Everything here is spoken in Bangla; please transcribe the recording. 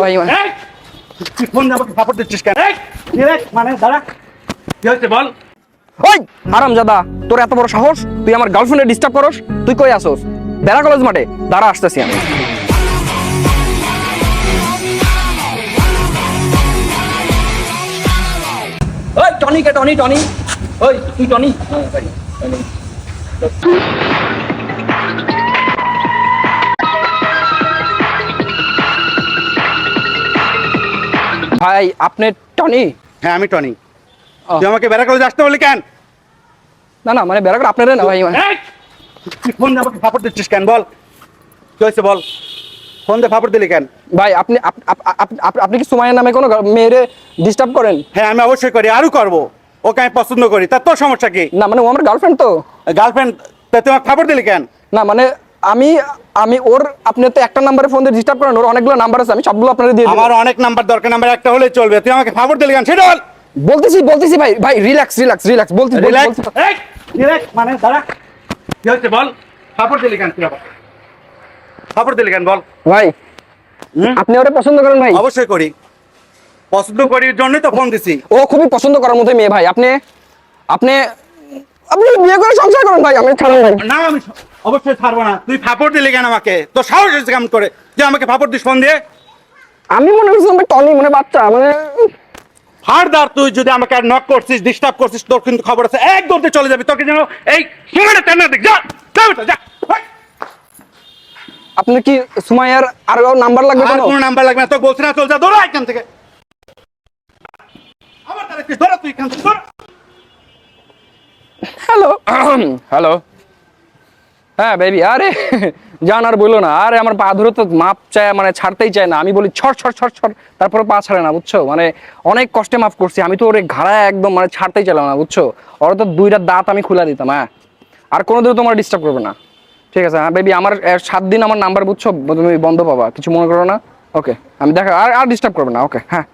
ভাই মানে তুই ফোন আমাকে সাপোর্ট দিচ্ছিস কেন? মানে দাঁড়া, কি হচ্ছে বল? ওই হারামজাদা, তোর এত বড় সাহস, তুই আমার গার্লফ্রেন্ডে ডিস্টার্ব করস? তুই কই আসোস? বেড়া কলেজ মাঠে দাঁড়া, আসতেছি আমি। ওই টনি কে, টনি টনি, ওই তুই টনি? ভাই আপনি টনি? হ্যাঁ আমি টনি। ও। তুই আমাকে বেড়া কলেজে আসতে বলি কেন? না না, মানে বেড়া করে আপনারে না ভাই মানে। তুই ফোন আমাকে সাপোর্ট দিচ্ছিস কেন বল? কি হয়েছে বল? ফোন দিয়ে সাপোর্ট দিলি কেন? ভাই আপনি আপনি কি সুমাইয়ার নামে কোনো মেয়েরে ডিস্টার্ব করেন? হ্যাঁ আমি অবশ্যই করি, আরও করবো। ওকে আমি পছন্দ করি, তা তোর সমস্যা কি? না মানে ও আমার গার্লফ্রেন্ড তো। গার্লফ্রেন্ড, তা তুই আমাকে সাপোর্ট দিলি কেন? না মানে আমি আমি ওর, আপনি তো একটা নাম্বারে ফোন দিয়ে ডিস্টার্ব করেন, ওর অনেকগুলো নাম্বার আছে, আমি সবগুলো আপনাকে দিয়ে আমার দেব। অনেক নাম্বার দরকার, নাম্বার একটা হলে চলবে। তুই আমাকে সাপোর্ট দিলি কেন সেটা বল। বলতেছি ভাই, ভাই রিল্যাক্স রিল্যাক্স রিল্যাক্স, বলতেছি। রিল্যাক্স, রিল্যাক্স মানে দাঁড়া, কি হচ্ছে বল? সাপোর্ট দিলি কেন তুই আবার? সাপোর্ট দিলি কেন বল? ভাই আপনি ওরে পছন্দ করেন ভাই? অবশ্যই করি, পছন্দ করির জন্যই তো ফোন দিছি। ও খুবই পছন্দ করার মতো মেয়ে ভাই। আপনি আপনি আপনি বিয়ে করে সংসার করেন ভাই, আমি ছাড়েন ভাই। না আমি অবশ্যই ছাড়বো না। তুই ফাপড় দিলি কেন আমাকে? তোর সাহস হয়েছে কেমন করে যে আমাকে ফাপড় দিস ফোন দিয়ে? আমি মনে করছি আমি টনি, মানে বাচ্চা মানে। ফারদার তুই যদি আমাকে আর নক করছিস, ডিস্টার্ব করছিস, তোর কিন্তু খবর আছে, এক দৌড়তে চলে যাবি। তোকে যেন এই সময়টা টানা দেখ। যা যা বেটা, যা। আপনার কি সুমাইয়ার আর নাম্বার লাগবে আর কোনো? কোনো নাম্বার লাগবে না, তোকে বলছি না, চল যা, দৌড়া এখান থেকে। আবার তারা কি ধরা, তুই এখান থেকে ধরা। হ্যালো হ্যালো, হ্যাঁ বেবি। আরে জান আর বললো না, আরে আমার পা ধরে তো মাপ চায়, মানে ছাড়তেই চায় না। আমি বলি ছড় ছড় ছড় ছড়, তারপরে পা ছাড়ে না, বুঝছো? মানে অনেক কষ্টে মাফ করছি আমি তো ওরে, ঘাড়ায় একদম মানে ছাড়তেই চাইলাম না, বুঝছো? ওর তো দুইটা দাঁত আমি খুলে দিতাম। হ্যাঁ, আর কোনোদিনও তোমার ডিস্টার্ব করবে না, ঠিক আছে? হ্যাঁ বেবি, আমার 7 দিন আমার নাম্বার, বুঝছো? তুমি বন্ধ পাবা, কিছু মনে করো না। ওকে, আমি দেখা আর আর ডিস্টার্ব করবে না। ওকে হ্যাঁ।